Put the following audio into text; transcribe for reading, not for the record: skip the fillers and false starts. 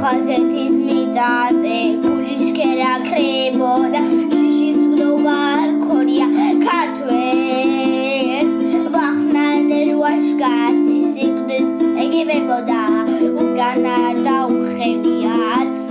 ხაზეთის მიწაზე გულიშქერა ქრებოდა შიშის გროვა არ ქონია ქართველს ვახნან რუაშკაცი სიკვდილს ეგებებოდა უკან არ დაუხევია არც